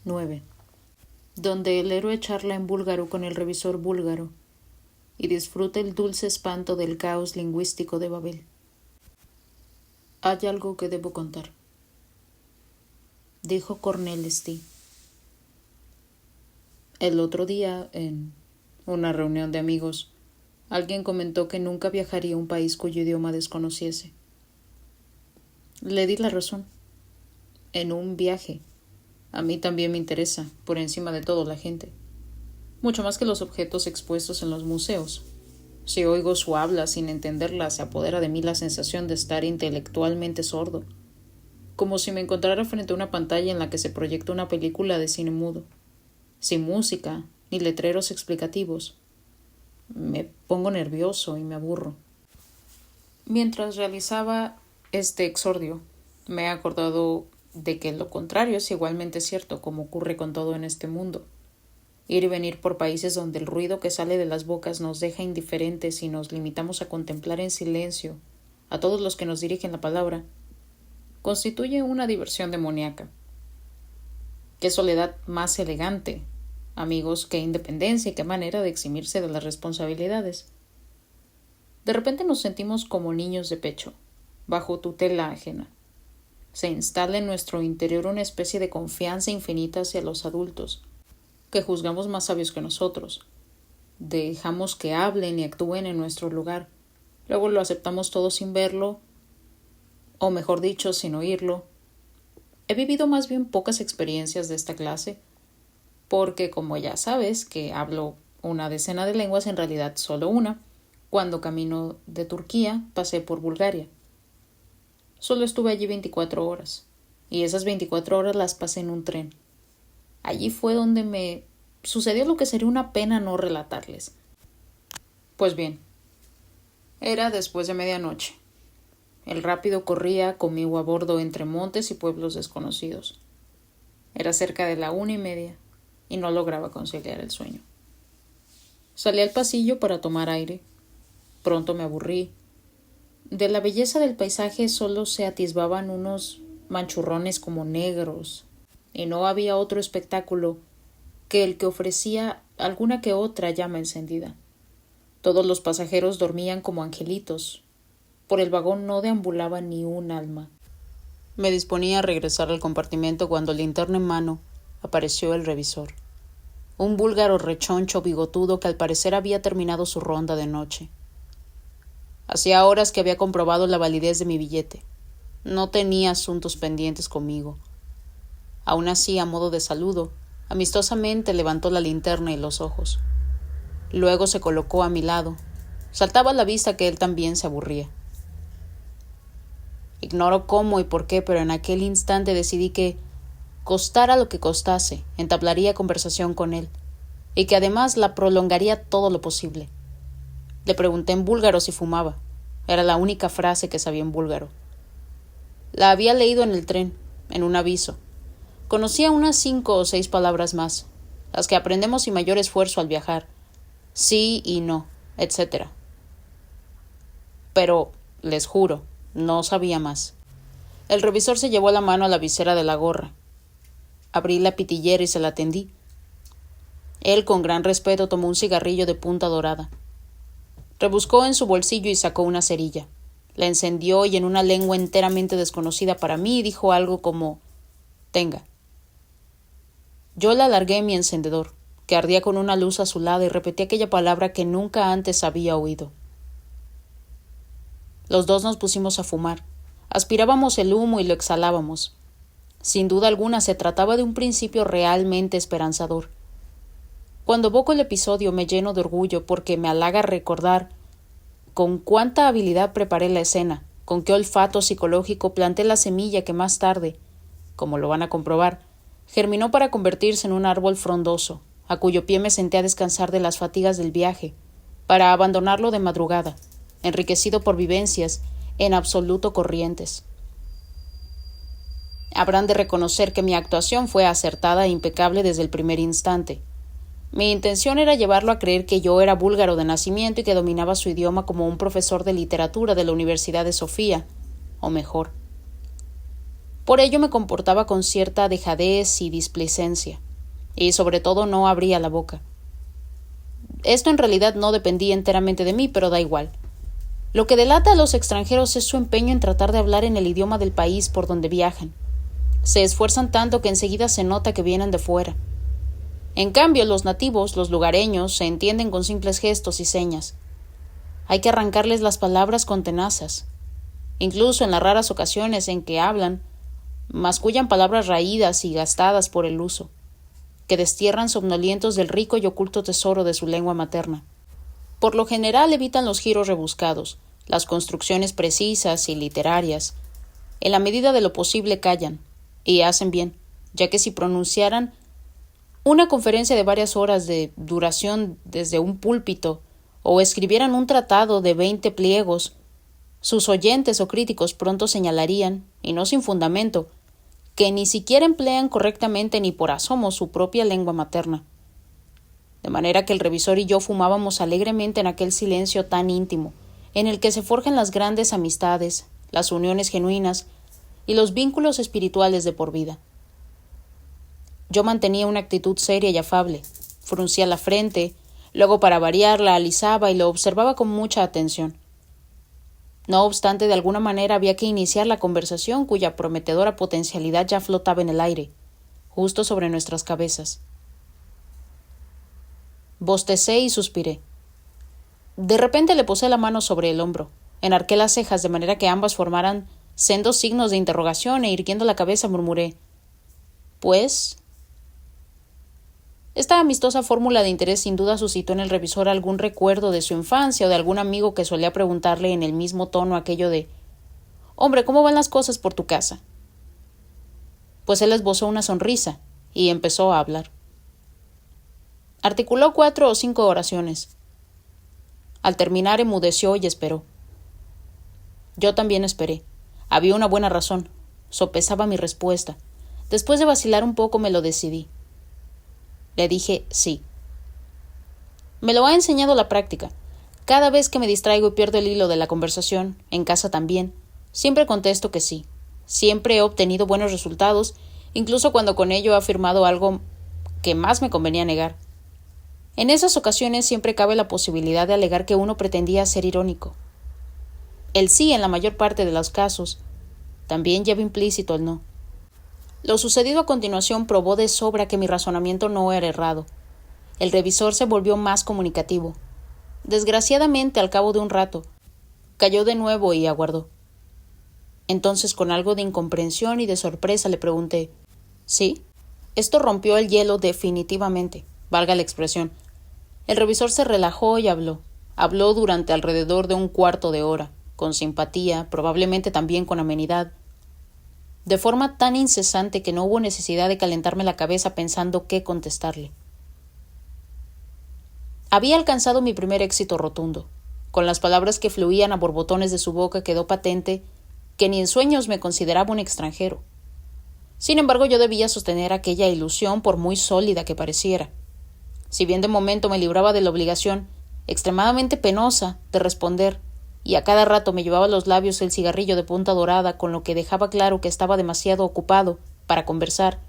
9. Donde el héroe charla en búlgaro con el revisor búlgaro y disfruta el dulce espanto del caos lingüístico de Babel. Hay algo que debo contar, dijo Cornel St. El otro día, en una reunión de amigos, alguien comentó que nunca viajaría a un país cuyo idioma desconociese. Le di la razón. En un viaje, a mí también me interesa, por encima de todo, la gente. Mucho más que los objetos expuestos en los museos. Si oigo su habla sin entenderla, se apodera de mí la sensación de estar intelectualmente sordo, como si me encontrara frente a una pantalla en la que se proyecta una película de cine mudo, sin música ni letreros explicativos. Me pongo nervioso y me aburro. Mientras realizaba este exordio, me he acordado de que lo contrario es igualmente cierto, como ocurre con todo en este mundo. Ir y venir por países donde el ruido que sale de las bocas nos deja indiferentes y nos limitamos a contemplar en silencio a todos los que nos dirigen la palabra, constituye una diversión demoníaca. Qué soledad más elegante, amigos, qué independencia y qué manera de eximirse de las responsabilidades. De repente nos sentimos como niños de pecho, bajo tutela ajena. Se instala en nuestro interior una especie de confianza infinita hacia los adultos, que juzgamos más sabios que nosotros. Dejamos que hablen y actúen en nuestro lugar. Luego lo aceptamos todo sin verlo, o mejor dicho, sin oírlo. He vivido más bien pocas experiencias de esta clase, porque como ya sabes que hablo una decena de lenguas, en realidad solo una. Cuando camino de Turquía pasé por Bulgaria. Solo estuve allí 24 horas, y esas 24 horas las pasé en un tren. Allí fue donde me sucedió lo que sería una pena no relatarles. Pues bien, era después de medianoche. El rápido corría conmigo a bordo entre montes y pueblos desconocidos. Era cerca de la 1:30 y no lograba conciliar el sueño. Salí al pasillo para tomar aire. Pronto me aburrí. De la belleza del paisaje solo se atisbaban unos manchurrones como negros, y no había otro espectáculo que el que ofrecía alguna que otra llama encendida. Todos los pasajeros dormían como angelitos. Por el vagón no deambulaba ni un alma. Me disponía a regresar al compartimento cuando, linterna en mano, apareció el revisor. Un búlgaro rechoncho bigotudo que al parecer había terminado su ronda de noche. Hacía horas que había comprobado la validez de mi billete. No tenía asuntos pendientes conmigo. Aún así, a modo de saludo, amistosamente levantó la linterna y los ojos. Luego se colocó a mi lado. Saltaba a la vista que él también se aburría. Ignoro cómo y por qué, pero en aquel instante decidí que, costara lo que costase, entablaría conversación con él, y que además la prolongaría todo lo posible. Le pregunté en búlgaro si fumaba. Era la única frase que sabía en búlgaro. La había leído en el tren, en un aviso. Conocía unas 5 o 6 palabras más, las que aprendemos sin mayor esfuerzo al viajar. Sí y no, etc. Pero, les juro, no sabía más. El revisor se llevó la mano a la visera de la gorra. Abrí la pitillera y se la tendí. Él, con gran respeto, tomó un cigarrillo de punta dorada. Rebuscó en su bolsillo y sacó una cerilla. La encendió y en una lengua enteramente desconocida para mí dijo algo como «Tenga». Yo le alargué mi encendedor, que ardía con una luz azulada, y repetí aquella palabra que nunca antes había oído. Los dos nos pusimos a fumar. Aspirábamos el humo y lo exhalábamos. Sin duda alguna se trataba de un principio realmente esperanzador. Cuando evoco el episodio me lleno de orgullo porque me halaga recordar con cuánta habilidad preparé la escena, con qué olfato psicológico planté la semilla que más tarde, como lo van a comprobar, germinó para convertirse en un árbol frondoso, a cuyo pie me senté a descansar de las fatigas del viaje, para abandonarlo de madrugada, enriquecido por vivencias en absoluto corrientes. Habrán de reconocer que mi actuación fue acertada e impecable desde el primer instante. Mi intención era llevarlo a creer que yo era búlgaro de nacimiento y que dominaba su idioma como un profesor de literatura de la Universidad de Sofía, o mejor. Por ello me comportaba con cierta dejadez y displicencia, y sobre todo no abría la boca. Esto en realidad no dependía enteramente de mí, pero da igual. Lo que delata a los extranjeros es su empeño en tratar de hablar en el idioma del país por donde viajan. Se esfuerzan tanto que enseguida se nota que vienen de fuera. En cambio, los nativos, los lugareños, se entienden con simples gestos y señas. Hay que arrancarles las palabras con tenazas. Incluso en las raras ocasiones en que hablan, mascullan palabras raídas y gastadas por el uso, que destierran somnolientos del rico y oculto tesoro de su lengua materna. Por lo general evitan los giros rebuscados, las construcciones precisas y literarias. En la medida de lo posible callan, y hacen bien, ya que si pronunciaran una conferencia de varias horas de duración desde un púlpito, o escribieran un tratado de 20 pliegos, sus oyentes o críticos pronto señalarían, y no sin fundamento, que ni siquiera emplean correctamente ni por asomo su propia lengua materna. De manera que el revisor y yo fumábamos alegremente en aquel silencio tan íntimo, en el que se forjan las grandes amistades, las uniones genuinas y los vínculos espirituales de por vida. Yo mantenía una actitud seria y afable, fruncía la frente, luego para variar la alisaba y lo observaba con mucha atención. No obstante, de alguna manera había que iniciar la conversación cuya prometedora potencialidad ya flotaba en el aire, justo sobre nuestras cabezas. Bostecé y suspiré. De repente le posé la mano sobre el hombro, enarqué las cejas de manera que ambas formaran sendos signos de interrogación e irguiendo la cabeza murmuré: «Pues...». Esta amistosa fórmula de interés sin duda suscitó en el revisor algún recuerdo de su infancia o de algún amigo que solía preguntarle en el mismo tono aquello de: «Hombre, ¿cómo van las cosas por tu casa?». Pues él esbozó una sonrisa y empezó a hablar. Articuló 4 o 5 oraciones. Al terminar enmudeció y esperó. Yo también esperé. Había una buena razón. Sopesaba mi respuesta. Después de vacilar un poco me lo decidí. Le dije sí. Me lo ha enseñado la práctica. Cada vez que me distraigo y pierdo el hilo de la conversación, en casa también, siempre contesto que sí. Siempre he obtenido buenos resultados, incluso cuando con ello he afirmado algo que más me convenía negar. En esas ocasiones siempre cabe la posibilidad de alegar que uno pretendía ser irónico. El sí, en la mayor parte de los casos, también lleva implícito el no. Lo sucedido a continuación probó de sobra que mi razonamiento no era errado. El revisor se volvió más comunicativo. Desgraciadamente, al cabo de un rato, calló de nuevo y aguardó. Entonces, con algo de incomprensión y de sorpresa, le pregunté: ¿sí? Esto rompió el hielo definitivamente, valga la expresión. El revisor se relajó y habló. Habló durante alrededor de un cuarto de hora, con simpatía, probablemente también con amenidad, de forma tan incesante que no hubo necesidad de calentarme la cabeza pensando qué contestarle. Había alcanzado mi primer éxito rotundo. Con las palabras que fluían a borbotones de su boca quedó patente que ni en sueños me consideraba un extranjero. Sin embargo, yo debía sostener aquella ilusión por muy sólida que pareciera. Si bien de momento me libraba de la obligación, extremadamente penosa, de responder, y a cada rato me llevaba a los labios el cigarrillo de punta dorada, con lo que dejaba claro que estaba demasiado ocupado para conversar,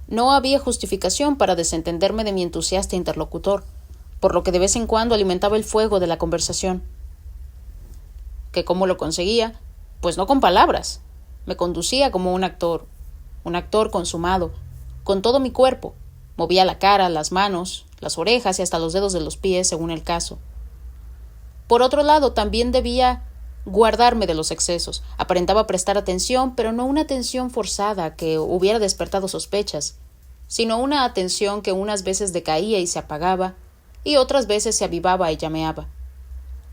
no había justificación para desentenderme de mi entusiasta interlocutor, por lo que de vez en cuando alimentaba el fuego de la conversación. ¿Que cómo lo conseguía? Pues no con palabras. Me conducía como un actor consumado, con todo mi cuerpo. Movía la cara, las manos, las orejas y hasta los dedos de los pies, según el caso. Por otro lado, también debía guardarme de los excesos. Aparentaba prestar atención, pero no una atención forzada que hubiera despertado sospechas, sino una atención que unas veces decaía y se apagaba, y otras veces se avivaba y llameaba.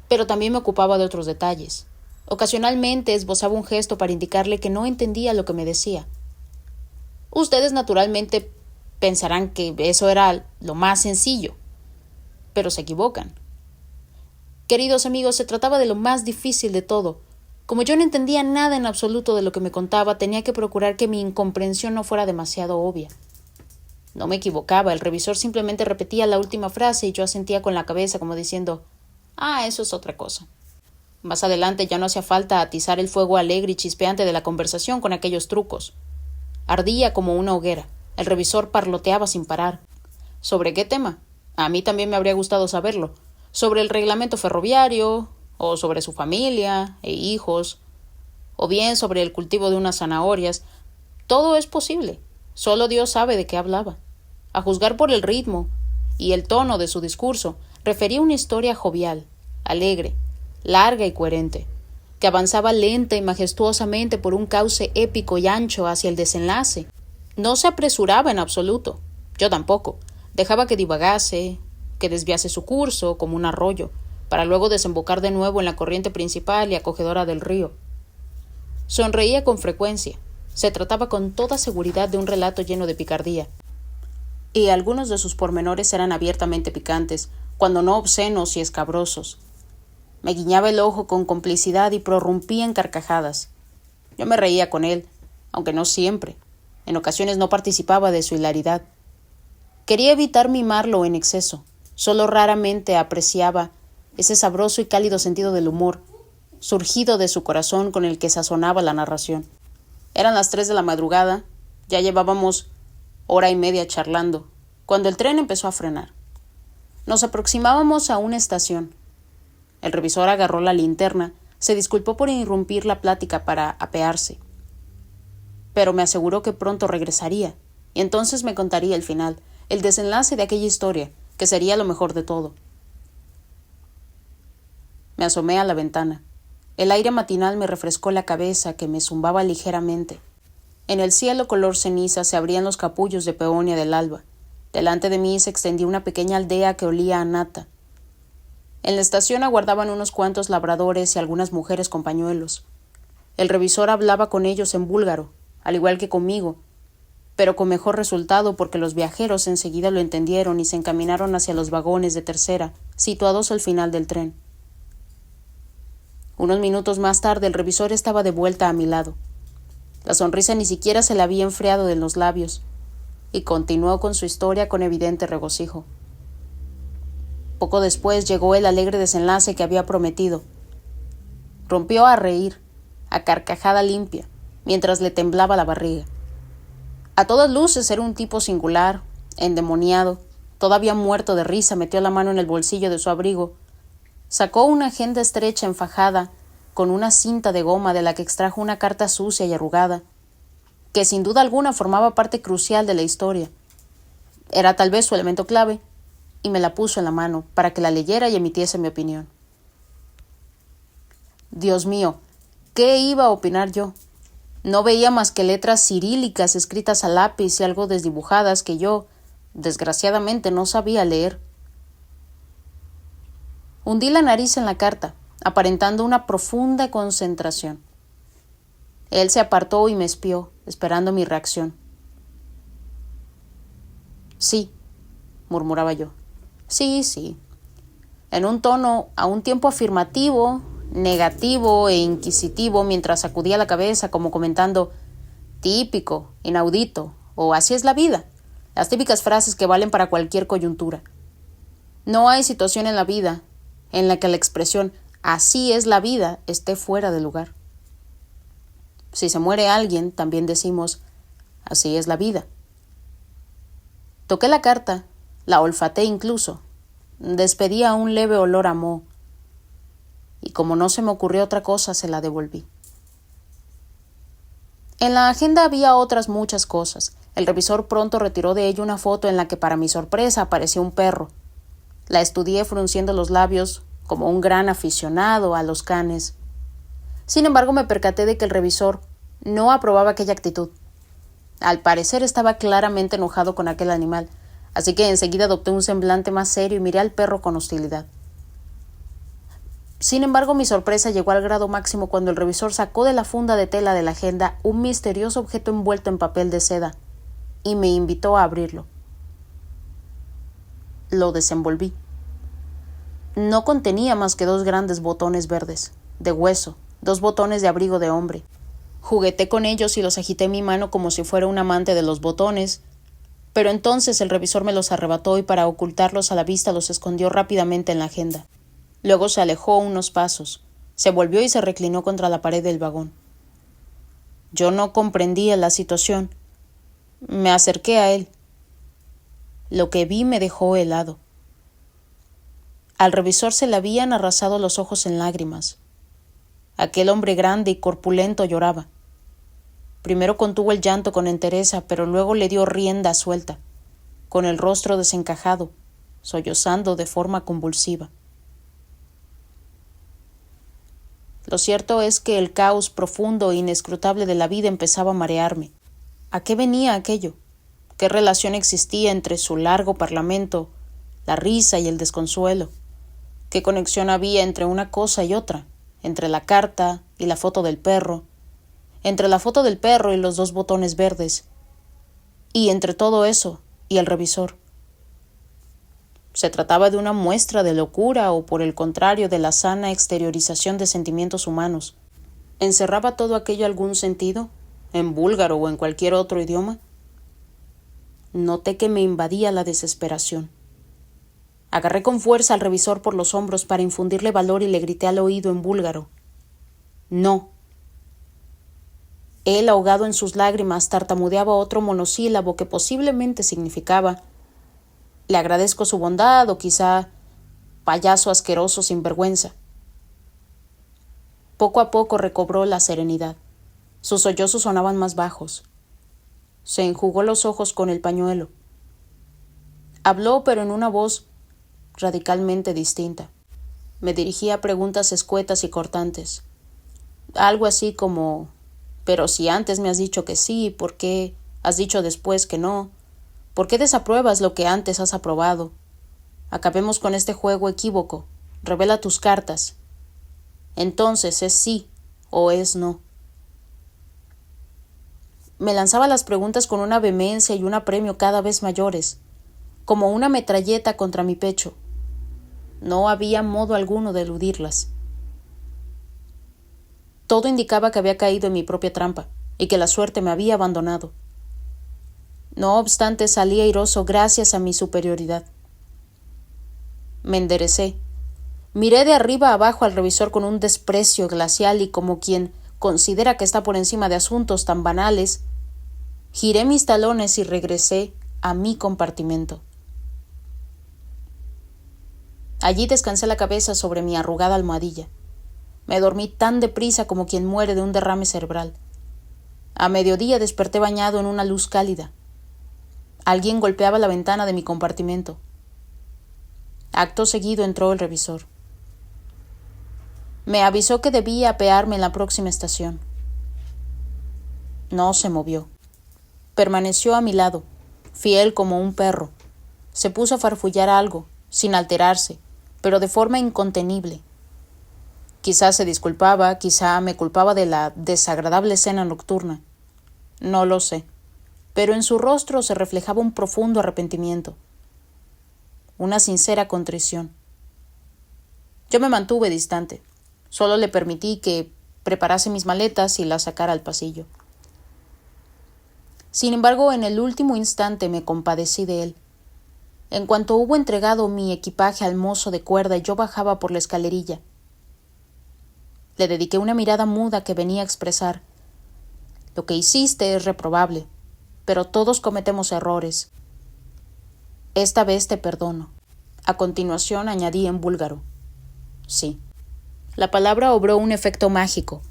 Pero también me ocupaba de otros detalles. Ocasionalmente esbozaba un gesto para indicarle que no entendía lo que me decía. Ustedes naturalmente pensarán que eso era lo más sencillo, pero se equivocan. Queridos amigos, se trataba de lo más difícil de todo. Como yo no entendía nada en absoluto de lo que me contaba, tenía que procurar que mi incomprensión no fuera demasiado obvia. No me equivocaba, el revisor simplemente repetía la última frase y yo asentía con la cabeza como diciendo: «Ah, eso es otra cosa». Más adelante ya no hacía falta atizar el fuego alegre y chispeante de la conversación con aquellos trucos. Ardía como una hoguera. El revisor parloteaba sin parar. ¿Sobre qué tema? A mí también me habría gustado saberlo. Sobre el reglamento ferroviario, o sobre su familia e hijos, o bien sobre el cultivo de unas zanahorias. Todo es posible. Solo Dios sabe de qué hablaba. A juzgar por el ritmo y el tono de su discurso, refería una historia jovial, alegre, larga y coherente, que avanzaba lenta y majestuosamente por un cauce épico y ancho hacia el desenlace. No se apresuraba en absoluto. Yo tampoco. Dejaba que divagase, que desviase su curso como un arroyo, para luego desembocar de nuevo en la corriente principal y acogedora del río. Sonreía con frecuencia. Se trataba con toda seguridad de un relato lleno de picardía, y algunos de sus pormenores eran abiertamente picantes, cuando no obscenos y escabrosos. Me guiñaba el ojo con complicidad y prorrumpía en carcajadas. Yo me reía con él, aunque no siempre. En ocasiones no participaba de su hilaridad. Quería evitar mimarlo en exceso. Solo raramente apreciaba ese sabroso y cálido sentido del humor, surgido de su corazón con el que sazonaba la narración. Eran las 3 de la madrugada, ya llevábamos 1:30 charlando, cuando el tren empezó a frenar. Nos aproximábamos a una estación. El revisor agarró la linterna, se disculpó por irrumpir la plática para apearse, pero me aseguró que pronto regresaría, y entonces me contaría el final, el desenlace de aquella historia, que sería lo mejor de todo. Me asomé a la ventana. El aire matinal me refrescó la cabeza, que me zumbaba ligeramente. En el cielo color ceniza se abrían los capullos de peonia del alba. Delante de mí se extendía una pequeña aldea que olía a nata. En la estación aguardaban unos cuantos labradores y algunas mujeres con pañuelos. El revisor hablaba con ellos en búlgaro, al igual que conmigo, pero con mejor resultado porque los viajeros enseguida lo entendieron y se encaminaron hacia los vagones de tercera, situados al final del tren. Unos minutos más tarde el revisor estaba de vuelta a mi lado. La sonrisa ni siquiera se le había enfriado de los labios, y continuó con su historia con evidente regocijo. Poco después llegó el alegre desenlace que había prometido. Rompió a reír, a carcajada limpia, mientras le temblaba la barriga. A todas luces era un tipo singular, endemoniado. Todavía muerto de risa, metió la mano en el bolsillo de su abrigo. Sacó una agenda estrecha enfajada con una cinta de goma de la que extrajo una carta sucia y arrugada, que sin duda alguna formaba parte crucial de la historia. Era tal vez su elemento clave, y me la puso en la mano para que la leyera y emitiese mi opinión. Dios mío, ¿qué iba a opinar yo? No veía más que letras cirílicas escritas a lápiz y algo desdibujadas que yo, desgraciadamente, no sabía leer. Hundí la nariz en la carta, aparentando una profunda concentración. Él se apartó y me espió, esperando mi reacción. Sí, murmuraba yo. Sí. En un tono a un tiempo afirmativo, negativo e inquisitivo, mientras sacudía la cabeza como comentando típico, inaudito, o así es la vida, las típicas frases que valen para cualquier coyuntura. No hay situación en la vida en la que la expresión así es la vida esté fuera de lugar. Si se muere alguien, también decimos así es la vida. Toqué la carta, la olfateé incluso, despedía un leve olor a moho, y como no se me ocurrió otra cosa, se la devolví. En la agenda había otras muchas cosas. El revisor pronto retiró de ella una foto en la que, para mi sorpresa, aparecía un perro. La estudié frunciendo los labios como un gran aficionado a los canes. Sin embargo, me percaté de que el revisor no aprobaba aquella actitud. Al parecer estaba claramente enojado con aquel animal, así que enseguida adopté un semblante más serio y miré al perro con hostilidad. Sin embargo, mi sorpresa llegó al grado máximo cuando el revisor sacó de la funda de tela de la agenda un misterioso objeto envuelto en papel de seda y me invitó a abrirlo. Lo desenvolví. No contenía más que 2 grandes botones verdes, de hueso, 2 botones de abrigo de hombre. Jugueté con ellos y los agité en mi mano como si fuera un amante de los botones, pero entonces el revisor me los arrebató y para ocultarlos a la vista los escondió rápidamente en la agenda. Luego se alejó unos pasos, Se volvió y se reclinó contra la pared del vagón. Yo no comprendía la situación. Me acerqué a él. Lo que vi me dejó helado. Al revisor se le habían arrasado los ojos en lágrimas. Aquel hombre grande y corpulento lloraba. Primero contuvo el llanto con entereza, pero luego le dio rienda suelta, con el rostro desencajado, sollozando de forma convulsiva. Lo cierto es que el caos profundo e inescrutable de la vida empezaba a marearme. ¿A qué venía aquello? ¿Qué relación existía entre su largo parlamento, la risa y el desconsuelo? ¿Qué conexión había entre una cosa y otra? Entre la carta y la foto del perro, entre la foto del perro y los 2 botones verdes, y entre todo eso y el revisor. ¿Se trataba de una muestra de locura o, por el contrario, de la sana exteriorización de sentimientos humanos? ¿Encerraba todo aquello algún sentido, en búlgaro o en cualquier otro idioma? Noté que me invadía la desesperación. Agarré con fuerza al revisor por los hombros para infundirle valor y le grité al oído en búlgaro: «No». Él, ahogado en sus lágrimas, tartamudeaba otro monosílabo que posiblemente significaba: «Le agradezco su bondad» o quizá «payaso asqueroso sin vergüenza». Poco a poco recobró la serenidad. Sus sollozos sonaban más bajos. Se enjugó los ojos con el pañuelo. Habló, pero en una voz radicalmente distinta. Me dirigía a preguntas escuetas y cortantes. Algo así como: «Pero si antes me has dicho que sí, ¿por qué has dicho después que no? ¿Por qué desapruebas lo que antes has aprobado? Acabemos con este juego equívoco. Revela tus cartas. Entonces, ¿es sí o es no?». Me lanzaba las preguntas con una vehemencia y un apremio cada vez mayores, como una metralleta contra mi pecho. No había modo alguno de eludirlas. Todo indicaba que había caído en mi propia trampa y que la suerte me había abandonado. No obstante, salí airoso gracias a mi superioridad. Me enderecé. Miré de arriba abajo al revisor con un desprecio glacial y, como quien considera que está por encima de asuntos tan banales, giré mis talones y regresé a mi compartimento. Allí descansé la cabeza sobre mi arrugada almohadilla. Me dormí tan deprisa como quien muere de un derrame cerebral. A mediodía desperté bañado en una luz cálida. Alguien golpeaba la ventana de mi compartimento. Acto seguido entró el revisor. Me avisó que debía apearme en la próxima estación. No se movió. Permaneció a mi lado, fiel como un perro. Se puso a farfullar algo, sin alterarse, pero de forma incontenible. Quizá se disculpaba, quizá me culpaba de la desagradable cena nocturna. No lo sé, pero en su rostro se reflejaba un profundo arrepentimiento, una sincera contrición. Yo me mantuve distante. Solo le permití que preparase mis maletas y las sacara al pasillo. Sin embargo, en el último instante me compadecí de él. En cuanto hubo entregado mi equipaje al mozo de cuerda y yo bajaba por la escalerilla, le dediqué una mirada muda que venía a expresar: «Lo que hiciste es reprobable, pero todos cometemos errores. Esta vez te perdono». A continuación añadí en búlgaro: «Sí». La palabra obró un efecto mágico.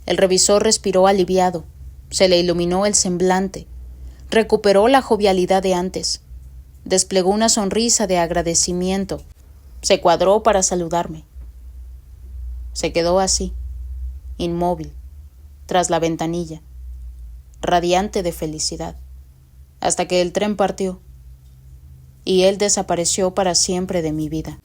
El revisor respiró aliviado. Se le iluminó el semblante. Recuperó la jovialidad de antes. Desplegó una sonrisa de agradecimiento. Se cuadró para saludarme. Se quedó así, inmóvil, tras la ventanilla, radiante de felicidad, hasta que el tren partió y él desapareció para siempre de mi vida.